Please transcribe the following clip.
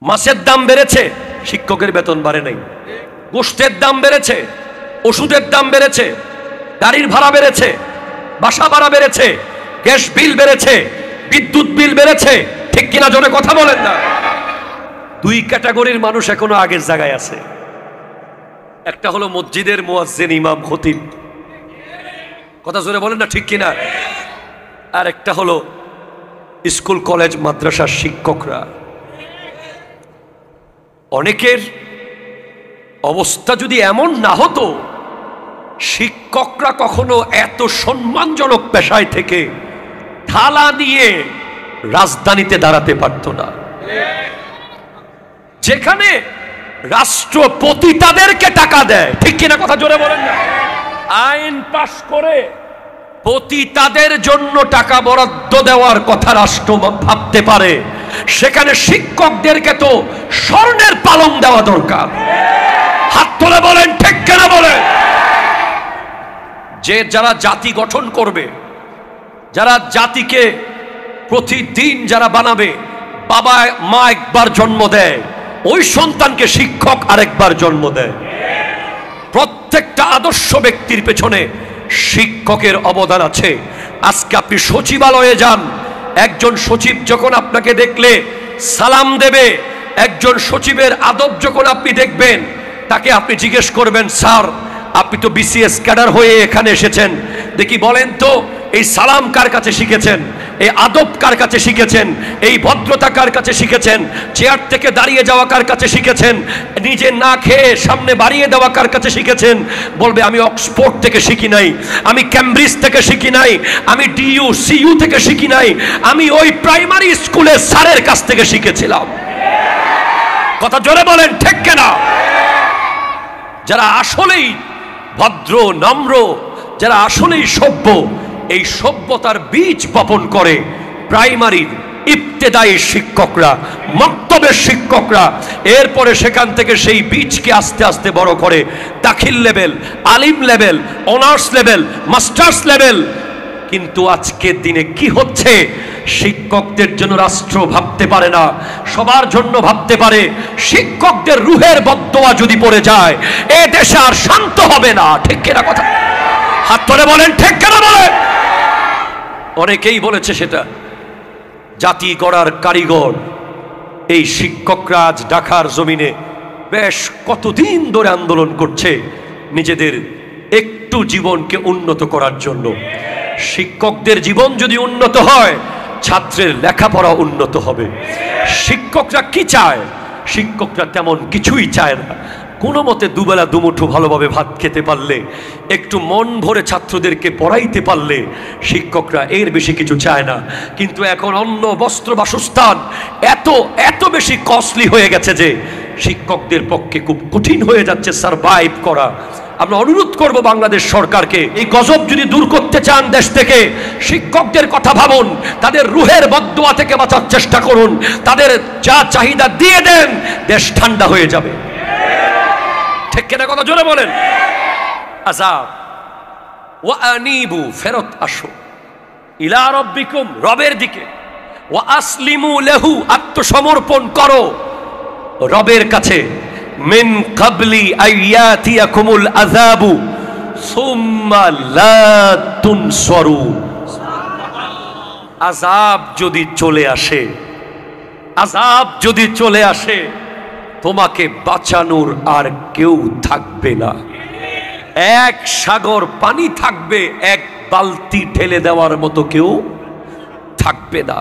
মাছের দাম বেড়েছে, শিক্ষকের বেতন বাড়ে নাই। গোশতের দাম বেড়েছে, ওষুধের দাম বেড়েছে, গাড়ির ভাড়া বেড়েছে, বাসা ভাড়া বেড়েছে, গ্যাস বিল বেড়েছে, বিদ্যুৎ বিল বেড়েছে। ঠিক কিনা জোরে কথা বলেন না? দুই ক্যাটাগরির মানুষ এখনো আগের জায়গায় আছে। একটা হলো মসজিদের মুয়াজ্জিন, ইমাম, খতিব, কথা জোরে বলেন না ঠিক কিনা। আর একটা হলো স্কুল কলেজ মাদ্রাসার শিক্ষকরা। অনেকের অবস্থা যদি এমন না হতো, শিক্ষকরা কখনো এত সম্মানজনক পেশায় থেকে থালা নিয়ে রাজধানীতে দাঁড়াতে পারত না। যেখানে রাষ্ট্রপতি তাদেরকে টাকা দেয়, ঠিক কিনা কথা জোরে বলেন না, আইন পাশ করে পতিতাদের জন্য টাকা বরাদ্দ দেওয়ার কথা রাষ্ট্র ভাবতে পারে, সেখানে শিক্ষকদেরকে তো স্বর্ণের পালং দেওয়া দরকার। হাত তুলে বলেন ঠিক কিনা বলেন। যে যারা জাতি গঠন করবে, যারা জাতিকে প্রতিদিন যারা বানাবে, বাবা মা একবার জন্ম দেয়, ওই সন্তানকে শিক্ষক আরেকবার জন্ম দেয়। প্রত্যেকটা আদর্শ ব্যক্তির পেছনে শিক্ষকের অবদান আছে। আজকে আপনি সচিবালয়ে যান, একজন সচিব যখন আপনাকে দেখলে সালাম দেবে, একজন সচিবের আদব যখন আপনি দেখবেন, তাকে আপনি জিজ্ঞেস করবেন, স্যার আপনি তো বিসিএস ক্যাডার হয়ে এখানে এসেছেন, দেখি বলেন তো এই সালাম কার কাছে শিখেছেন, এই আদব কার কাছে শিখেছেন, এই ভদ্রতা কার কাছে শিখেছেন, চেয়ার থেকে দাঁড়িয়ে যাওয়া কার কাছে শিখেছেন, নিজে না খেয়ে সামনে বাড়িয়ে দেওয়া কার কাছে শিখেছেন? বলবে আমি অক্সফোর্ড থেকে শিখি নাই, আমি ক্যামব্রিজ থেকে শিখি নাই, আমি ডিইউ সিইউ থেকে শিখি নাই, আমি ওই প্রাইমারি স্কুলের স্যারের কাছ থেকে শিখেছিলাম। কথা জোরে বলেন ঠিক কিনা? যারা আসলেই ভদ্র নম্র, যারা আসলেই সভ্য, এই সভ্যতার বীজ বপন করে প্রাইমারির ইবতেদায়ী শিক্ষকরা, মক্তবের শিক্ষকরা। এরপরে সেখান থেকে সেই বীজকে আস্তে আস্তে বড় করে দাখিল লেভেল, আলিম level, honours level, masters level. কিন্তু আজকের দিনে কি হচ্ছে? শিক্ষকদের জন্য রাষ্ট্র ভাবতে পারে না, সবার জন্য ভাবতে পারে। শিক্ষকদের রুহের বদদোয়া যদি পড়ে যায়, এ দেশে আর শান্ত হবে না। ঠিক কিনা কথা? হাত তুলে বলেন ঠিক কিনা বলেন। অনেকেই বলেছে সেটা জাতি গড়ার কারিগর এই শিক্ষকরা। আজ ঢাকার জমিনে বেশ কতদিন ধরে আন্দোলন করছে নিজেদের একটু জীবনকে উন্নত করার জন্য। শিক্ষকদের জীবন যদি উন্নত হয়, ছাত্রের লেখাপড়া উন্নত হবে। শিক্ষকরা কি চায়? শিক্ষকরা তেমন কিছুই চায় না। কোনো মতে দুবেলা দুমুঠো ভালোভাবে ভাত খেতে পারলে, একটু মন ভরে ছাত্রদেরকে পড়াইতে পারলে শিক্ষকরা এর বেশি কিছু চায় না। কিন্তু এখন অন্ন, বস্ত্র, বাসস্থান এত এত বেশি কস্টলি হয়ে গেছে যে শিক্ষকদের পক্ষে খুব কঠিন হয়ে যাচ্ছে সারভাইভ করা। আমরা অনুরোধ করব বাংলাদেশ সরকারকে, এই গজব যদি দূর করতে চান দেশ থেকে, শিক্ষকদের কথা ভাবুন, তাদের রুহের বদদোয়া থেকে বাঁচার চেষ্টা করুন, তাদের যা চাহিদা দিয়ে দেন, দেশ ঠান্ডা হয়ে যাবে। ঠিক কিনা কথা জোরে বলেন। আযাব ওয়া আনিবু, ফেরত আসো, ইলা রাব্বিকুম, রবের দিকে, ওয়া আসলিমু লাহু, আত্মসমর্পণ করো রবের কাছে। মিন ক্বাবলি আইয়াতিয়াকুমুল আযাবু সুম্মা লা তুনসারুন। আযাব যদি চলে আসে, আযাব যদি চলে আসে, তোমাকে বাঁচানোর আর কেউ থাকবে না। এক সাগর পানি থাকবে, এক বালতি ঢেলে দেওয়ার মতো কেউ থাকবে না।